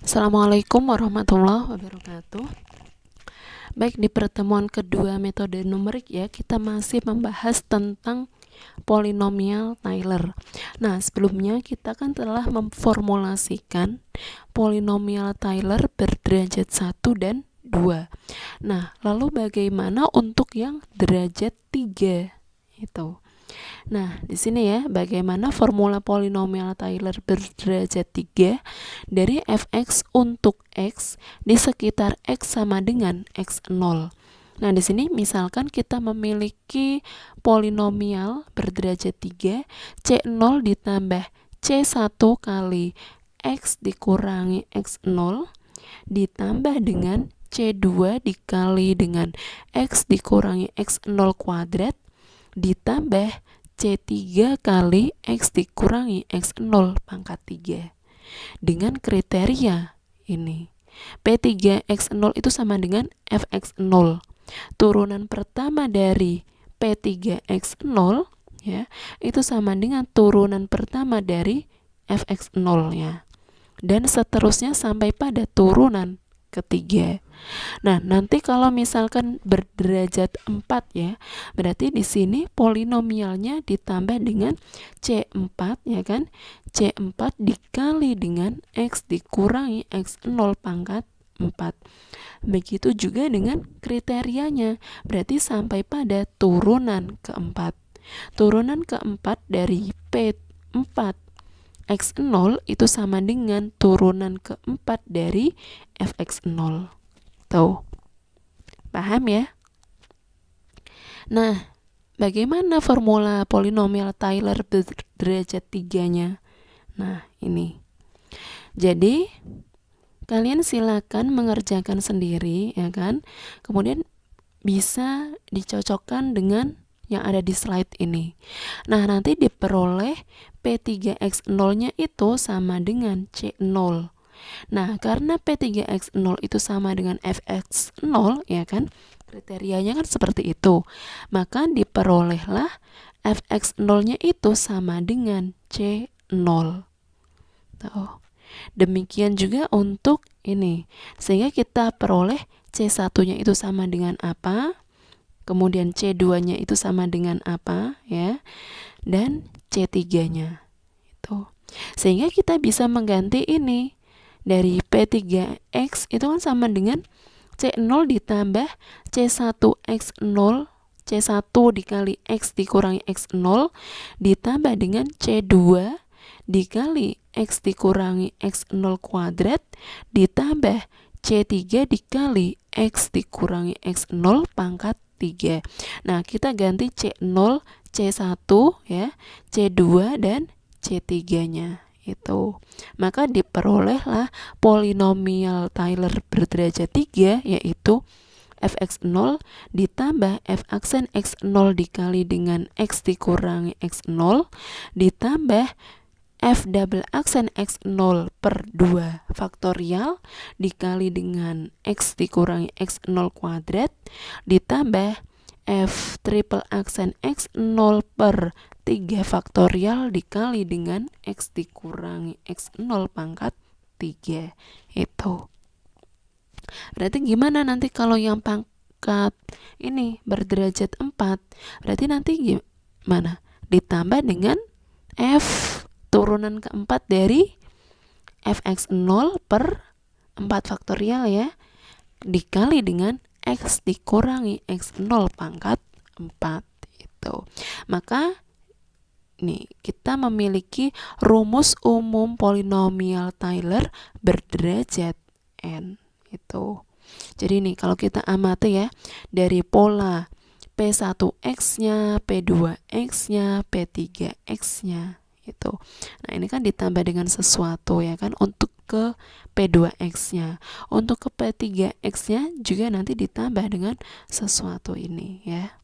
Assalamualaikum warahmatullahi wabarakatuh. Baik, di pertemuan kedua metode numerik ya, kita masih membahas tentang polinomial Taylor. Nah, sebelumnya kita kan telah memformulasikan polinomial Taylor berderajat 1 dan 2. Nah, lalu bagaimana untuk yang derajat 3? Itu. Nah, di sini ya, bagaimana formula polinomial Taylor berderajat 3 dari fx untuk x di sekitar x sama dengan x0. Nah, di sini misalkan kita memiliki polinomial berderajat 3, C0 ditambah C1 kali x dikurangi x0 ditambah dengan C2 dikali dengan x dikurangi x0 kuadrat ditambah C3 kali X dikurangi X0 pangkat 3 dengan kriteria ini. P3X0 itu sama dengan Fx0. Turunan pertama dari P3X0 ya, itu sama dengan turunan pertama dari Fx0 ya. Dan seterusnya sampai pada turunan ketiga. Nah, nanti kalau misalkan berderajat 4 ya, berarti di sini polinomialnya ditambah dengan C4 ya kan? C4 dikali dengan X dikurangi X0 pangkat 4. Begitu juga dengan kriterianya, berarti sampai pada turunan keempat. Turunan keempat dari P4 X0 itu sama dengan turunan keempat dari Fx0. Tuh, paham ya? Nah, bagaimana formula polinomial Taylor berderajat 3-nya? Nah, ini. Jadi, kalian silakan mengerjakan sendiri, ya kan? Kemudian bisa dicocokkan dengan yang ada di slide ini. Nah, nanti diperoleh P3X0-nya itu sama dengan C0. Nah, karena P3X0 itu sama dengan Fx0, ya kan? Kriterianya kan seperti itu. Maka diperolehlah Fx0-nya itu sama dengan C0. Tuh. Demikian juga untuk ini. Sehingga kita peroleh C1-nya itu sama dengan apa? Kemudian C2-nya itu sama dengan apa ya, dan C3-nya itu. Sehingga kita bisa mengganti ini dari P3X itu kan sama dengan C0 ditambah C1X0, C1 dikali X dikurangi X0 ditambah dengan C2 dikali X dikurangi X0 kuadrat ditambah C3 dikali X dikurangi X0 pangkat 3. Nah, kita ganti C0, C1 ya, C2 dan C3-nya itu. Maka diperolehlah polinomial Taylor berderajat 3 yaitu Fx0 ditambah f aksen x0 dikali dengan x dikurangi x0 ditambah f double aksen x0 per 2 faktorial dikali dengan x dikurangi x0 kuadrat ditambah f triple aksen x0 per 3 faktorial dikali dengan x dikurangi x0 pangkat 3 itu. Berarti gimana nanti kalau yang pangkat ini berderajat 4? Berarti nanti gimana? Ditambah dengan f turunan keempat dari Fx0 per 4 faktorial ya, dikali dengan X dikurangi X0 pangkat 4 itu. Maka nih, kita memiliki rumus umum polinomial Taylor berderajat n itu. Jadi nih, kalau kita amati ya, dari pola P1X-nya, P2X-nya, P3X-nya itu. Nah, ini kan ditambah dengan sesuatu ya kan untuk ke P2X-nya. Untuk ke P3X-nya juga nanti ditambah dengan sesuatu ini ya.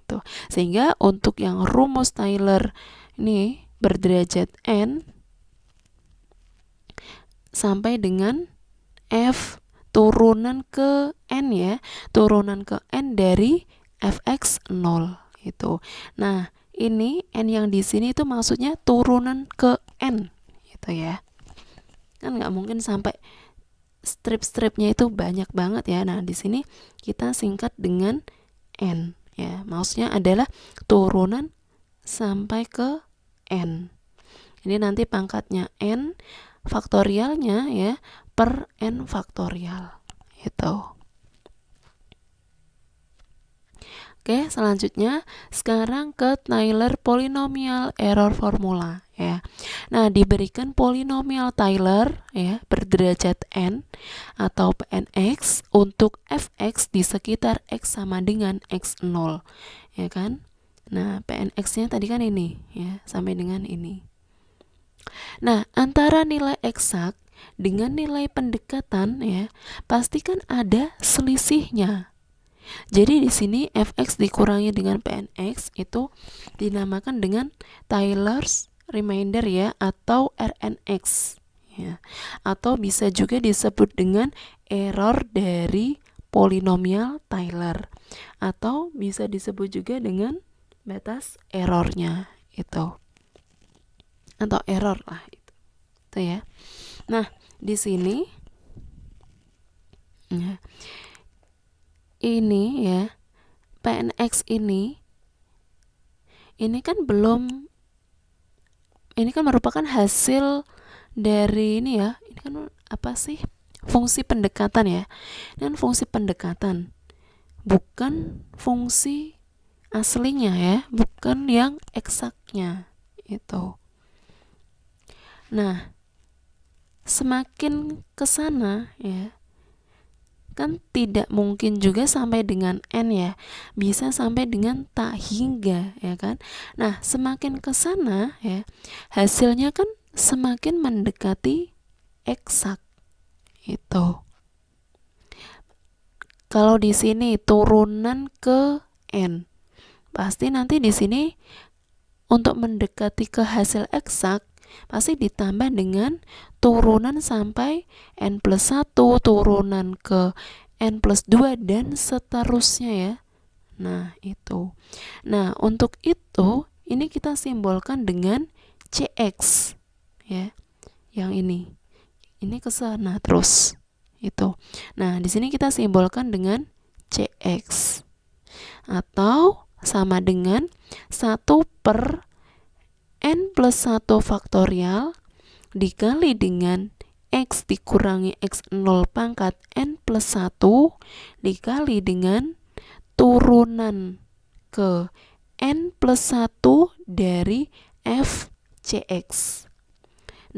Tuh. Sehingga untuk yang rumus Taylor ini berderajat n sampai dengan f turunan ke n ya, turunan ke n dari Fx0 itu. Nah, ini n yang di sini itu maksudnya turunan ke n gitu ya. Kan nggak mungkin sampai strip-stripnya itu banyak banget ya. Nah, di sini kita singkat dengan n ya. Maksudnya adalah turunan sampai ke n. Ini nanti pangkatnya n, faktorialnya ya per n faktorial gitu. Oke, selanjutnya sekarang ke Taylor Polynomial Error Formula ya. Nah, diberikan polinomial Taylor ya berderajat n atau Pnx untuk fx di sekitar x sama dengan x0 ya kan. Nah, Pnx-nya tadi kan ini ya, sampai dengan ini. Nah, antara nilai eksak dengan nilai pendekatan ya, pastikan ada selisihnya. Jadi di sini fx dikurangi dengan Pnx itu dinamakan dengan Taylor's remainder ya, atau Rnx ya. Atau bisa juga disebut dengan error dari polinomial Taylor, atau bisa disebut juga dengan batas errornya itu, atau error lah itu ya. Nah, di sini ya, ini ya Pnx ini kan belum, ini kan merupakan hasil dari ini ya, ini kan apa sih, fungsi pendekatan ya. Ini kan fungsi pendekatan, bukan fungsi aslinya ya, bukan yang eksaknya itu. Nah, semakin ke sana ya, kan tidak mungkin juga sampai dengan n ya, bisa sampai dengan tak hingga ya kan. Nah, semakin ke sana ya, hasilnya kan semakin mendekati eksak itu. Kalau di sini turunan ke n, pasti nanti di sini untuk mendekati ke hasil eksak pasti ditambah dengan turunan sampai n plus 1, turunan ke n plus 2, dan seterusnya ya. Nah, itu. Nah, untuk itu, ini kita simbolkan dengan Cx ya. Yang ini. Ini ke sana terus. Itu. Nah, di sini kita simbolkan dengan Cx. Atau sama dengan 1 per n plus 1 faktorial dikali dengan x dikurangi x0 pangkat n plus 1 dikali dengan turunan ke n plus 1 dari f Cx.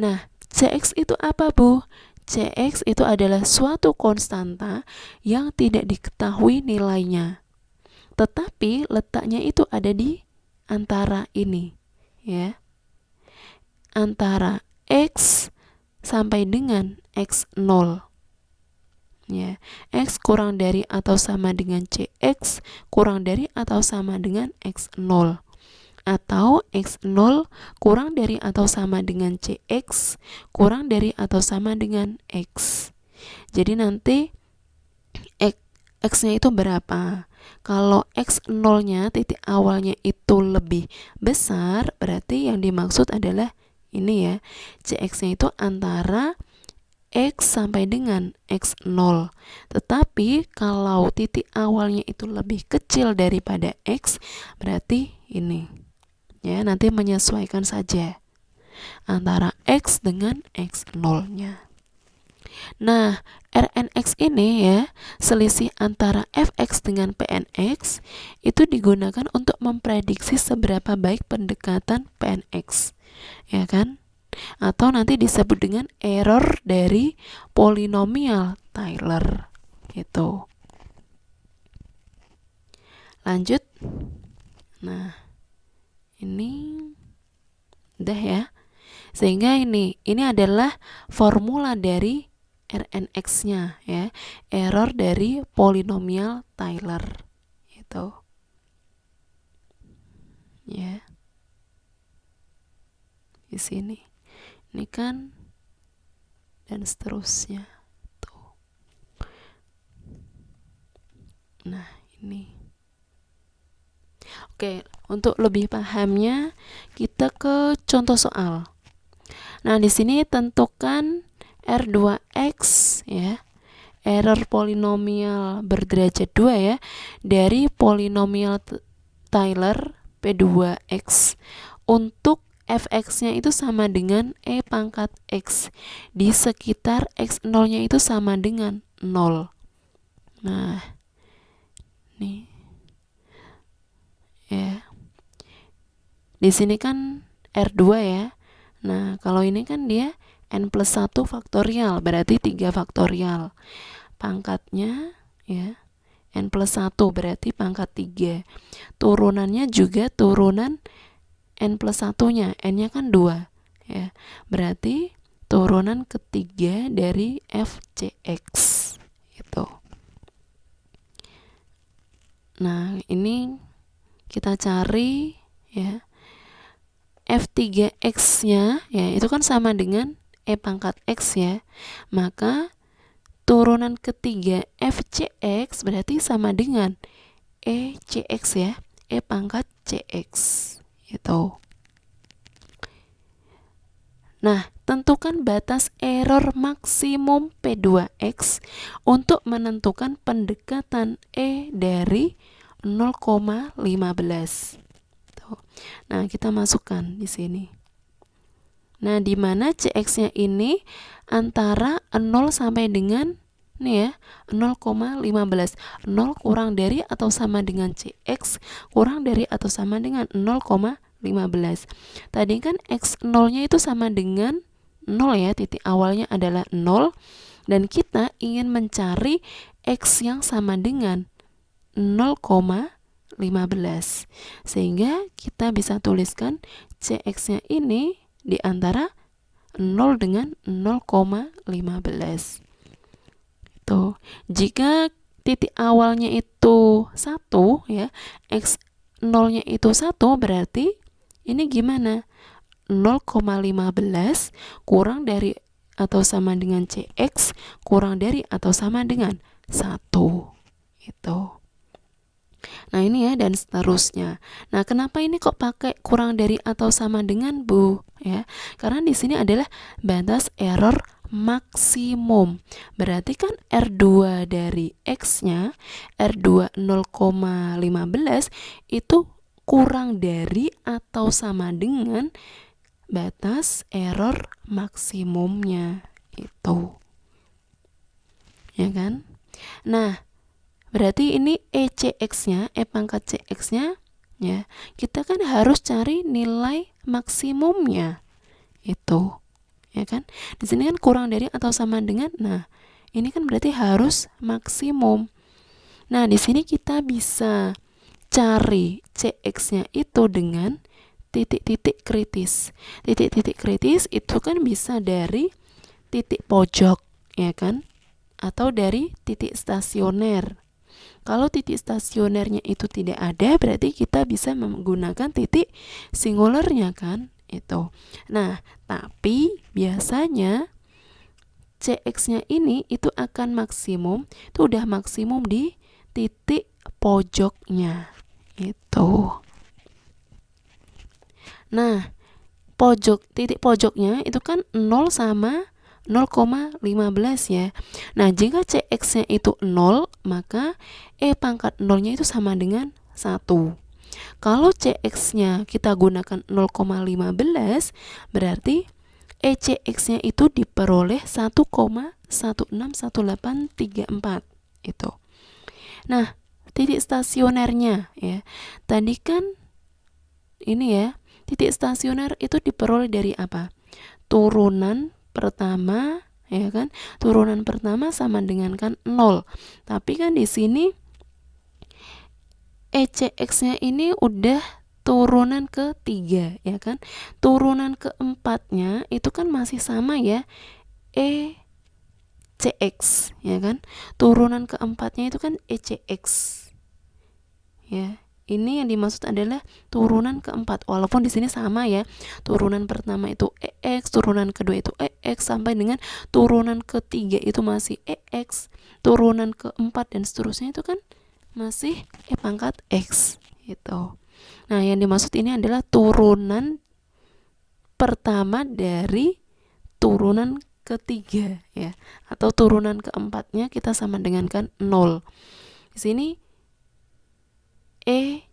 Nah, Cx itu apa, Bu? Cx itu adalah suatu konstanta yang tidak diketahui nilainya, tetapi letaknya itu ada di antara ini ya, antara x sampai dengan x0 ya. X kurang dari atau sama dengan Cx kurang dari atau sama dengan x0, atau x0 kurang dari atau sama dengan Cx kurang dari atau sama dengan x. Jadi nanti x-nya itu berapa? Kalau x0-nya titik awalnya itu lebih besar, berarti yang dimaksud adalah ini ya, Cx-nya itu antara x sampai dengan x0. Tetapi kalau titik awalnya itu lebih kecil daripada x, berarti ini ya, nanti menyesuaikan saja antara x dengan x0-nya. Nah, Rnx ini ya, selisih antara fx dengan Pnx itu digunakan untuk memprediksi seberapa baik pendekatan Pnx ya kan, atau nanti disebut dengan error dari polinomial Taylor gitu. Lanjut. Nah, ini udah ya. Sehingga ini adalah formula dari Rnx-nya ya, error dari polinomial Taylor itu ya. Di sini ini kan, dan seterusnya tuh. Nah, ini oke, untuk lebih pahamnya kita ke contoh soal. Nah, di sini tentukan R2X ya error polinomial berderajat 2 ya, dari polinomial Taylor P2X untuk fx-nya itu sama dengan e pangkat x di sekitar x0-nya itu sama dengan 0. Nah, nih ya. Di sini kan R2 ya. Nah, kalau ini kan dia n plus 1 faktorial, berarti 3 faktorial. Pangkatnya ya n plus 1 berarti pangkat 3. Turunannya juga turunan n plus 1-nya, n-nya kan 2 ya. Berarti turunan ketiga dari fcx itu. Nah, ini kita cari ya. F3x-nya ya itu kan sama dengan e pangkat x ya. Maka turunan ketiga fcx berarti sama dengan ecx ya, e pangkat cx itu. Nah, tentukan batas error maksimum P2X untuk menentukan pendekatan E dari 0,15. Nah, kita masukkan di sini. Nah, di mana Cx-nya ini antara 0 sampai dengan nih ya, 0,15. 0 kurang dari atau sama dengan Cx, kurang dari atau sama dengan 0,15. Tadi kan x0-nya itu sama dengan 0 ya, titik awalnya adalah 0 dan kita ingin mencari x yang sama dengan 0,15. Sehingga kita bisa tuliskan Cx-nya ini di antara 0 dengan 0,15. Tuh, jika titik awalnya itu 1 ya, x0-nya itu 1 berarti ini gimana? 0,15 kurang dari atau sama dengan Cx kurang dari atau sama dengan 1. Itu. Nah, ini ya, dan seterusnya. Nah, kenapa ini kok pakai kurang dari atau sama dengan, Bu? Ya, karena di sini adalah batas error maksimum. Berarti kan R2 dari X-nya, R2 0,15 itu kurang dari atau sama dengan batas error maksimumnya itu. Ya kan? Nah, berarti ini ECX-nya, E pangkat CX-nya ya. Kita kan harus cari nilai maksimumnya. Itu. Ya kan? Di sini kan kurang dari atau sama dengan. Nah, ini kan berarti harus maksimum. Nah, di sini kita bisa cari CX-nya itu dengan titik-titik kritis. Titik-titik kritis itu kan bisa dari titik pojok, ya kan? Atau dari titik stasioner. Kalau titik stasionernya itu tidak ada, berarti kita bisa menggunakan titik singulernya kan? Itu. Nah, tapi biasanya Cx-nya ini itu akan maksimum, itu udah maksimum di titik pojoknya. Itu. Nah, titik pojoknya itu kan 0 sama 0,15 ya. Nah, jika Cx-nya itu 0, maka E pangkat 0-nya itu sama dengan 1. Kalau Cx-nya kita gunakan 0,15, berarti ECX-nya itu diperoleh 1,161834 itu. Nah, titik stasionernya ya. Tadi kan ini ya, titik stasioner itu diperoleh dari apa? Turunan pertama ya kan? Turunan pertama sama dengan kan 0. Tapi kan di sini ECX-nya ini udah turunan ketiga ya kan? Turunan keempatnya itu kan masih sama ya, ECX ya kan? Turunan keempatnya itu kan ECX ya. Ini yang dimaksud adalah turunan keempat, walaupun di sini sama ya. Turunan pertama itu EX, turunan kedua itu EX, sampai dengan turunan ketiga itu masih EX, turunan keempat dan seterusnya itu kan masih E pangkat X gitu. Nah, yang dimaksud ini adalah turunan pertama dari turunan ketiga ya, atau turunan keempatnya kita sama dengan kan 0. Di sini E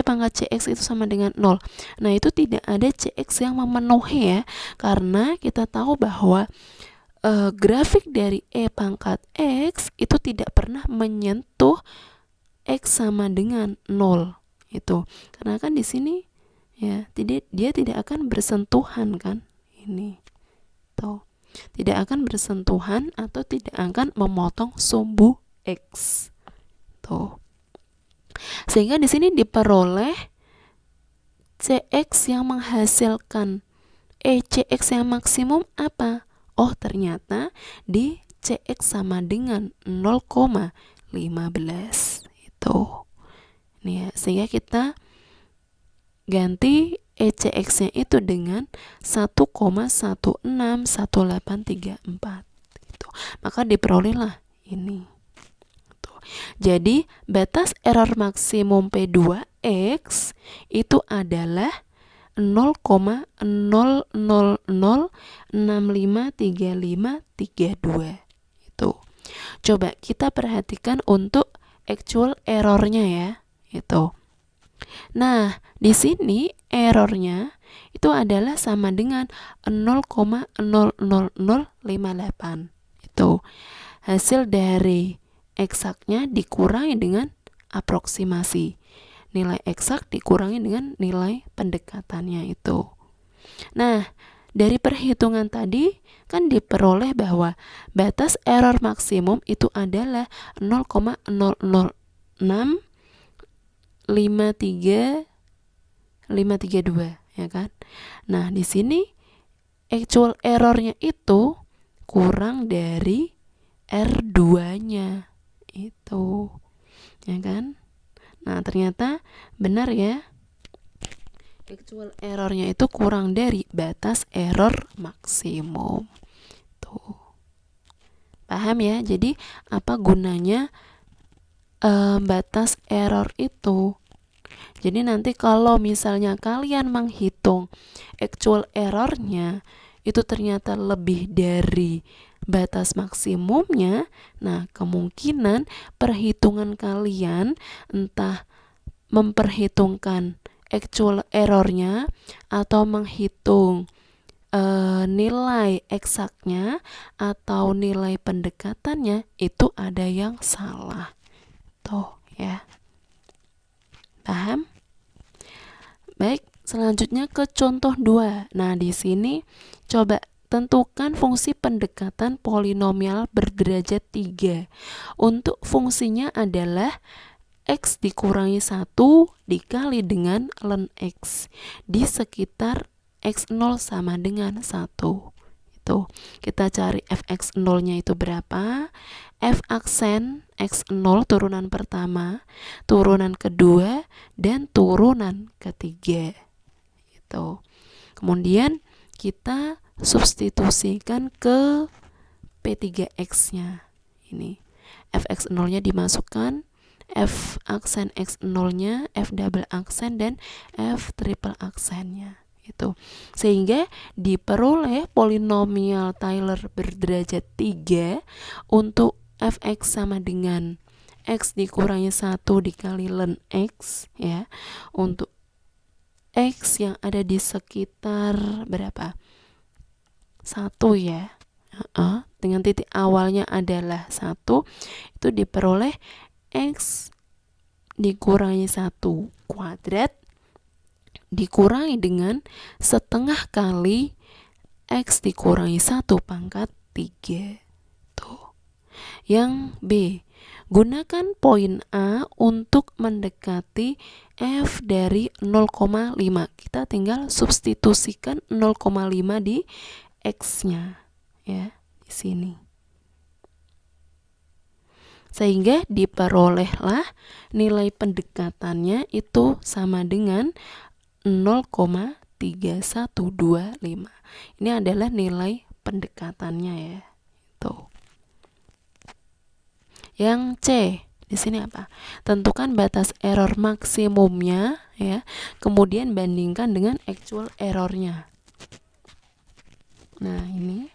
pangkat CX itu sama dengan 0. Nah, itu tidak ada CX yang memenuhi ya, karena kita tahu bahwa grafik dari E pangkat X itu tidak pernah menyentuh X sama dengan 0 itu. Karena kan di sini ya, dia tidak akan bersentuhan kan, ini tuh. Tidak akan bersentuhan atau tidak akan memotong sumbu X. Tuh. Sehingga di sini diperoleh CX yang menghasilkan CX yang maksimum apa? Oh, ternyata di CX sama dengan 0,15 itu. Nih ya, sehingga kita ganti ECX-nya itu dengan 1,161834 gitu. Maka diperolehlah ini. Jadi batas error maksimum P2X itu adalah 0,000653532 itu. Coba kita perhatikan untuk actual errornya ya, itu. Nah, di sini errornya itu adalah sama dengan 0,00058 itu. Hasil dari eksaknya dikurangi dengan aproksimasi. Nilai eksak dikurangi dengan nilai pendekatannya itu. Nah, dari perhitungan tadi kan diperoleh bahwa batas error maksimum itu adalah 0,0065332 ya kan. Nah, di sini actual errornya itu kurang dari R2-nya itu, ya kan. Nah, ternyata benar ya, actual errornya itu kurang dari batas error maksimum. Tuh, paham ya? Jadi apa gunanya batas error itu? Jadi nanti kalau misalnya kalian menghitung actual errornya itu ternyata lebih dari batas maksimumnya, nah kemungkinan perhitungan kalian entah memperhitungkan actual errornya atau menghitung nilai eksaknya atau nilai pendekatannya itu ada yang salah. Tuh ya. Paham? Baik, selanjutnya ke contoh 2. Nah, di sini coba tentukan fungsi pendekatan polinomial berderajat 3. Untuk fungsinya adalah X dikurangi 1 dikali dengan ln X di sekitar X0 sama dengan 1. Itu. Kita cari fx0-nya itu berapa? F aksen X0 turunan pertama, turunan kedua, dan turunan ketiga. Itu. Kemudian kita substitusikan ke P3X-nya. Ini fx0-nya dimasukkan, F aksen X0-nya, F double aksen, dan F triple aksennya. Itu. Sehingga diperoleh polinomial Taylor berderajat 3 untuk fx sama dengan X dikurangi 1 dikali ln X ya. Untuk X yang ada di sekitar berapa? 1 ya. Dengan titik awalnya adalah 1, itu diperoleh X dikurangi 1 kuadrat dikurangi dengan setengah kali X dikurangi 1 pangkat 3. Tuh. Yang B, gunakan poin A untuk mendekati F dari 0,5. Kita tinggal substitusikan 0,5 di X-nya ya, di sini. Sehingga diperolehlah nilai pendekatannya itu sama dengan 0,3125. Ini adalah nilai pendekatannya ya. Tuh. Yang C, di sini apa? Tentukan batas error maksimumnya ya, kemudian bandingkan dengan actual errornya. Nah, ini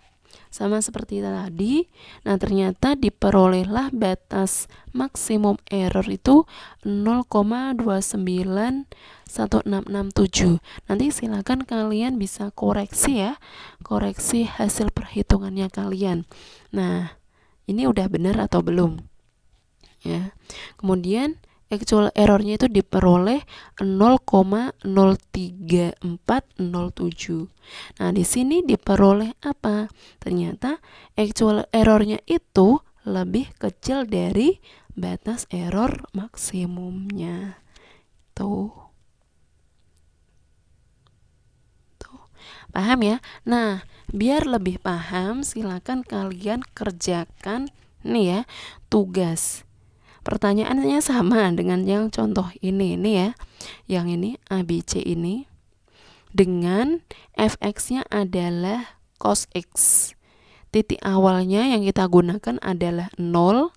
sama seperti tadi. Nah, ternyata diperolehlah batas maksimum error itu 0,29167. Nanti silakan kalian bisa koreksi ya, koreksi hasil perhitungannya kalian. Nah, ini udah benar atau belum? Ya. Kemudian actual errornya itu diperoleh 0,03407. Nah, di sini diperoleh apa? Ternyata actual errornya itu lebih kecil dari batas error maksimumnya. Tuh. Paham ya? Nah, biar lebih paham, silakan kalian kerjakan nih ya, tugas. Pertanyaannya sama dengan yang contoh ini ya. Yang ini ABC ini dengan fx-nya adalah cos x. Titik awalnya yang kita gunakan adalah 0.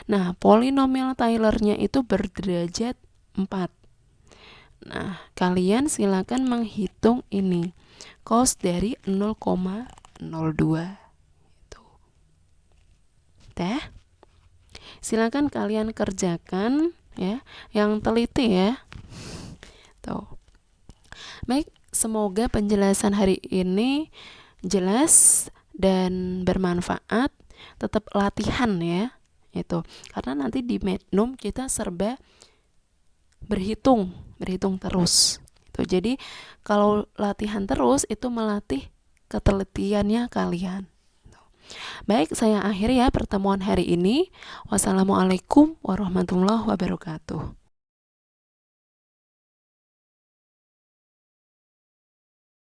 Nah, polinomial Taylor-nya itu berderajat 4. Nah, kalian silakan menghitung ini. Cos dari 0,02. Itu. Teh. Silakan kalian kerjakan ya, yang teliti ya. Tuh. Baik, semoga penjelasan hari ini jelas dan bermanfaat. Tetap latihan ya. Itu. Karena nanti di Mednum kita serba berhitung terus. Itu. Jadi kalau latihan terus itu melatih ketelitiannya kalian. Baik, saya akhiri ya pertemuan hari ini. Wassalamualaikum warahmatullahi wabarakatuh.